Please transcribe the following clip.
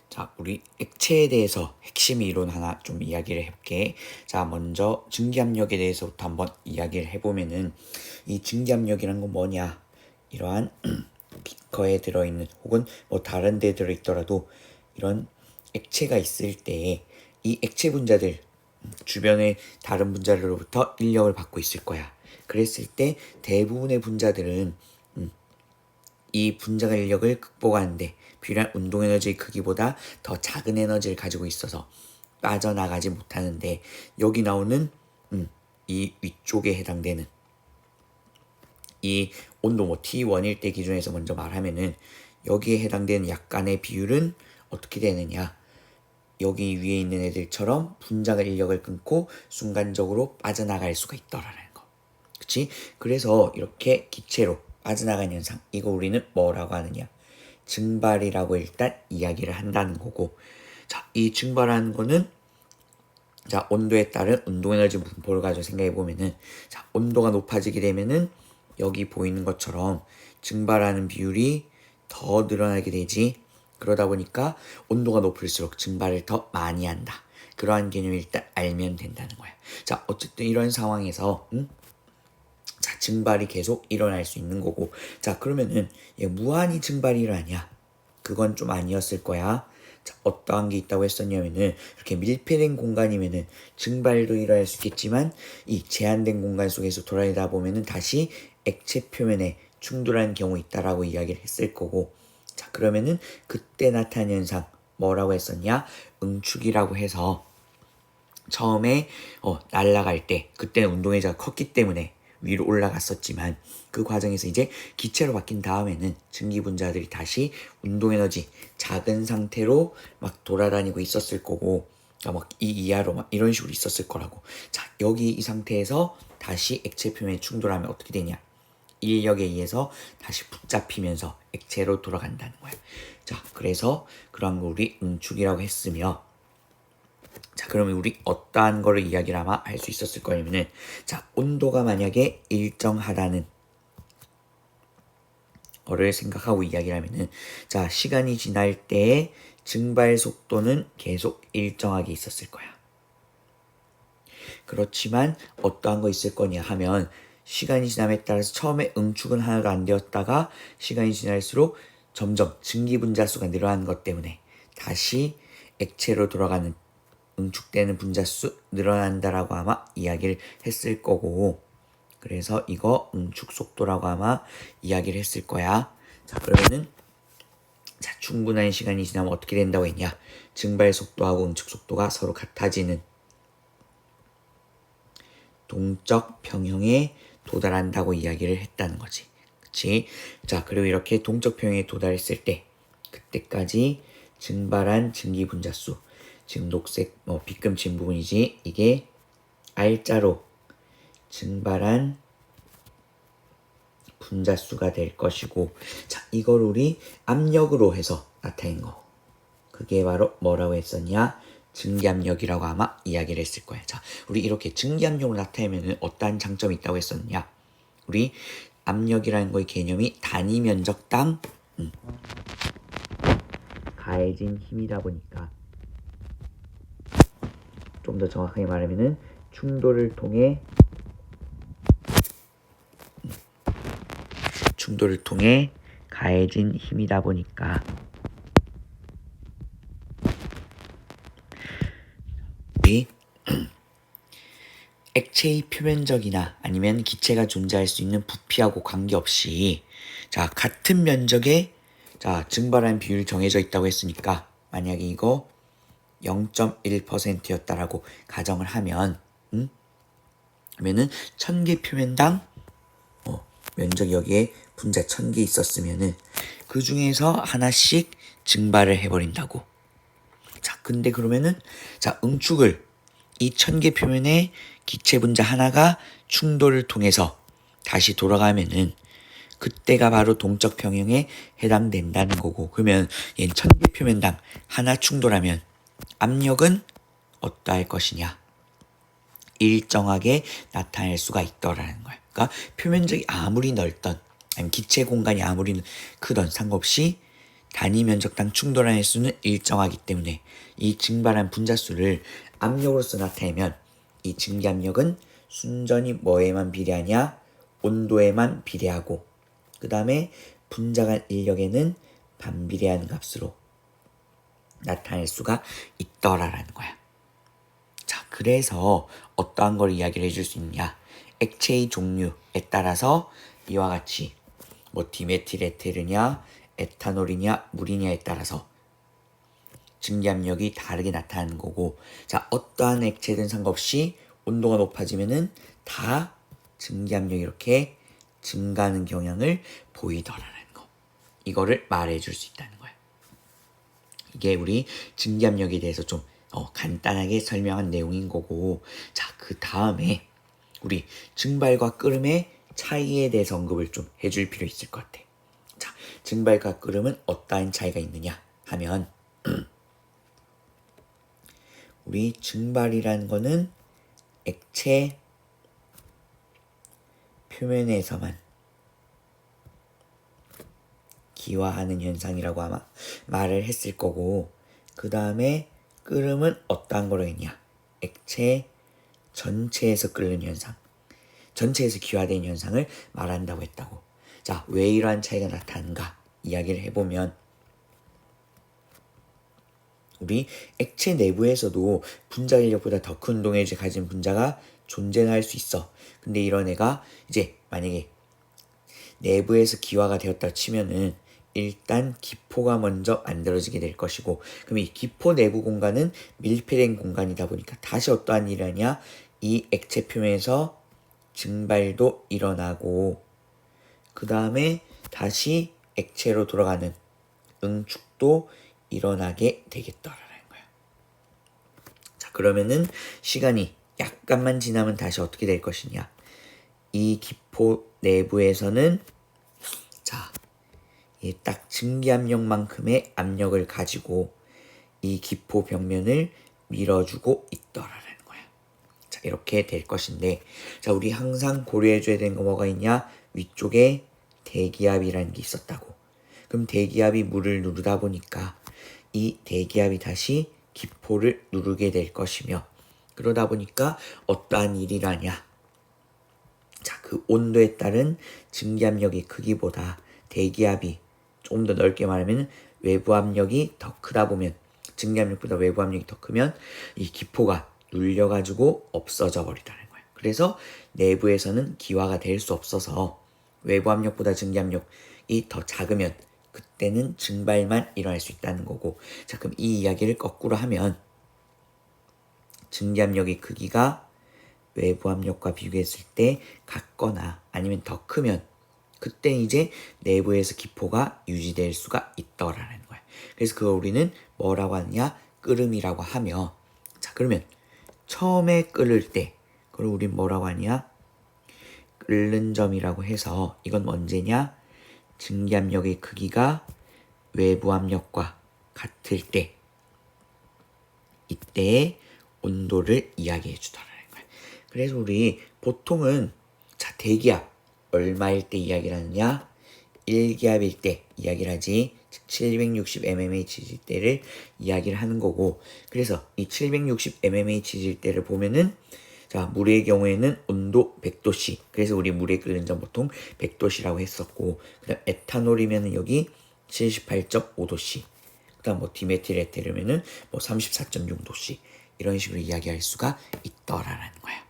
자, 우리 액체에 대해서 핵심 이론 하나 좀 이야기를 해볼게. 자, 먼저 증기압력에 대해서부터 한번 이야기를 해보면은 이 증기압력이란 건 뭐냐? 이러한 비커에 들어있는 혹은 뭐 다른 데 들어있더라도 이런 액체가 있을 때 이 액체 분자들 주변의 다른 분자들로부터 인력을 받고 있을 거야. 그랬을 때 대부분의 분자들은 이 분자가 인력을 극복하는데 필요한 운동 에너지의 크기보다 더 작은 에너지를 가지고 있어서 빠져나가지 못하는데, 여기 나오는 이 위쪽에 해당되는 이 온도 뭐 T1일 때 기준에서 먼저 말하면은 여기에 해당되는 약간의 비율은 어떻게 되느냐, 여기 위에 있는 애들처럼 분자가 인력을 끊고 순간적으로 빠져나갈 수가 있더라는 거. 그치? 그래서 이렇게 기체로 빠져나가는 현상, 이거 우리는 뭐라고 하느냐, 증발이라고 일단 이야기를 한다는 거고. 자, 이 증발하는 거는 자, 온도에 따른 운동 에너지 분포를 가지고 생각해 보면은, 자, 온도가 높아지게 되면은 여기 보이는 것처럼 증발하는 비율이 더 늘어나게 되지. 그러다 보니까 온도가 높을수록 증발을 더 많이 한다. 그러한 개념을 일단 알면 된다는 거야. 자, 어쨌든 이런 상황에서 자, 증발이 계속 일어날 수 있는 거고. 자, 그러면은 무한히 증발이 일어나냐? 그건 좀 아니었을 거야. 자, 어떠한 게 있다고 했었냐면은, 이렇게 밀폐된 공간이면은 증발도 일어날 수 있겠지만 이 제한된 공간 속에서 돌아다니다 보면은 다시 액체 표면에 충돌하는 경우 있다라고 이야기를 했을 거고. 자, 그러면은 그때 나타나는 현상 뭐라고 했었냐? 응축이라고 해서 처음에 날아갈 때 그때는 운동회자가 컸기 때문에 위로 올라갔었지만, 그 과정에서 이제 기체로 바뀐 다음에는 증기 분자들이 다시 운동 에너지 작은 상태로 막 돌아다니고 있었을 거고, 그러니까 막 이 이하로 막 이런 식으로 있었을 거라고. 자, 여기 이 상태에서 다시 액체 표면에 충돌하면 어떻게 되냐, 인력에 의해서 다시 붙잡히면서 액체로 돌아간다는 거야. 자, 그래서 그런 거 우리 응축이라고 했으며, 자, 그러면 우리 어떠한 거를 이야기를 아마 할 수 있었을 거냐면은, 자, 온도가 만약에 일정하다는 거를 생각하고 이야기를 하면은, 자, 시간이 지날 때의 증발 속도는 계속 일정하게 있었을 거야. 그렇지만 어떠한 거 있을 거냐 하면, 시간이 지남에 따라서 처음에 응축은 하나도 안 되었다가 시간이 지날수록 점점 증기 분자 수가 늘어나는 것 때문에 다시 액체로 돌아가는, 응축되는 분자 수 늘어난다라고 아마 이야기를 했을 거고. 그래서 이거 응축 속도라고 아마 이야기를 했을 거야. 자, 그러면은 자, 충분한 시간이 지나면 어떻게 된다고 했냐, 증발 속도하고 응축 속도가 서로 같아지는 동적 평형에 도달한다고 이야기를 했다는 거지. 그치? 자, 그리고 이렇게 동적 평형에 도달했을 때 그때까지 증발한 증기 분자수, 지금 녹색 빗금 친 부분이지, 이게 R자로 증발한 분자수가 될 것이고. 자, 이걸 우리 압력으로 해서 나타낸 거, 그게 바로 뭐라고 했었냐, 증기압력이라고 아마 이야기를 했을 거예요. 자, 우리 이렇게 증기압력으로 나타내면 어떠한 장점이 있다고 했었느냐, 우리 압력이라는 거의 개념이 단위 면적당 가해진 힘이다 보니까, 좀 더 정확하게 말하면은 충돌을 통해 가해진 힘이다 보니까 이 액체의 표면적이나 아니면 기체가 존재할 수 있는 부피하고 관계없이, 자, 같은 면적에 자, 증발하는 비율이 정해져 있다고 했으니까, 만약에 이거 0.1%였다라고 가정을 하면, 그러면은 1000개 표면당 면적이 여기에 분자 1000개 있었으면은 그 중에서 하나씩 증발을 해버린다고. 자, 근데 그러면은 자, 응축을 이 1000개 표면에 기체 분자 하나가 충돌을 통해서 다시 돌아가면은 그때가 바로 동적 평형에 해당된다는 거고. 그러면 얘는 1000개 표면당 하나 충돌하면 압력은 어떠할 것이냐, 일정하게 나타낼 수가 있더라는 거야. 그러니까 표면적이 아무리 넓던, 아니면 기체 공간이 아무리 크던 상관없이 단위 면적당 충돌하는 수는 일정하기 때문에 이 증발한 분자수를 압력으로서 나타내면 이 증기압력은 순전히 뭐에만 비례하냐? 온도에만 비례하고 그 다음에 분자간 인력에는 반비례하는 값으로 나타낼 수가 있더라라는 거야. 자, 그래서 어떠한 걸 이야기를 해줄 수 있냐? 액체의 종류에 따라서 이와 같이 뭐 디메틸에테르냐, 에탄올이냐, 물이냐에 따라서 증기압력이 다르게 나타나는 거고, 자, 어떠한 액체든 상관없이 온도가 높아지면은 다 증기압력이 이렇게 증가하는 경향을 보이더라라는 거. 이거를 말해줄 수 있다는 거야. 이게 우리 증기압력에 대해서 좀 간단하게 설명한 내용인 거고, 자, 그 다음에 우리 증발과 끓음의 차이에 대해서 언급을 좀 해줄 필요 있을 것 같아. 자, 증발과 끓음은 어떠한 차이가 있느냐 하면 우리 증발이라는 거는 액체 표면에서만 기화하는 현상이라고 아마 말을 했을 거고, 그 다음에 끓음은 어떠한 거로 했냐? 액체 전체에서 끓는 현상, 전체에서 기화된 현상을 말한다고 했다고. 자, 왜 이러한 차이가 나타나는가 이야기를 해보면 우리 액체 내부에서도 분자 인력보다 더 큰 동해질을 가진 분자가 존재할 수 있어. 근데 이런 애가 이제 만약에 내부에서 기화가 되었다 치면은 일단 기포가 먼저 만들어지게 될 것이고, 그럼 이 기포 내부 공간은 밀폐된 공간이다 보니까 다시 어떠한 일이 하냐? 이 액체 표면에서 증발도 일어나고 그 다음에 다시 액체로 돌아가는 응축도 일어나게 되겠더라는 거야. 자, 그러면은 시간이 약간만 지나면 다시 어떻게 될 것이냐? 이 기포 내부에서는 자, 이 딱 증기압력만큼의 압력을 가지고 이 기포 벽면을 밀어주고 있더라는 거야. 자, 이렇게 될 것인데, 자, 우리 항상 고려해줘야 되는 거 뭐가 있냐? 위쪽에 대기압이라는 게 있었다고. 그럼 대기압이 물을 누르다 보니까 이 대기압이 다시 기포를 누르게 될 것이며, 그러다 보니까 어떠한 일이라냐? 자, 그 온도에 따른 증기압력의 크기보다 대기압이 조금 더 넓게 말하면 외부 압력이 더 크다 보면, 증기압력보다 외부 압력이 더 크면 이 기포가 눌려가지고 없어져 버리다는 거예요. 그래서 내부에서는 기화가 될 수 없어서 외부 압력보다 증기압력이 더 작으면 그때는 증발만 일어날 수 있다는 거고, 자, 그럼 이 이야기를 거꾸로 하면 증기압력의 크기가 외부 압력과 비교했을 때 같거나 아니면 더 크면 그때 이제 내부에서 기포가 유지될 수가 있더라는 거야. 그래서 그걸 우리는 뭐라고 하느냐? 끓음이라고 하며, 자, 그러면 처음에 끓을 때 그걸 우린 뭐라고 하냐? 끓는 점이라고 해서 이건 언제냐? 증기압력의 크기가 외부 압력과 같을 때 이때의 온도를 이야기해 주더라는 거야. 그래서 우리 보통은 자, 대기압 얼마일 때 이야기를 하느냐? 1기압일 때 이야기를 하지. 즉 760mm일 때를 이야기를 하는 거고, 그래서 이 760mm일 때를 보면은 자, 물의 경우에는 온도 100도씨. 그래서 우리 물에 끓는 점 보통 100도씨라고 했었고, 그다음 에탄올이면은 여기 78.5도씨. 그다음 뭐 디메틸에테르면은 뭐 34.6도씨. 이런 식으로 이야기할 수가 있더라라는 거야.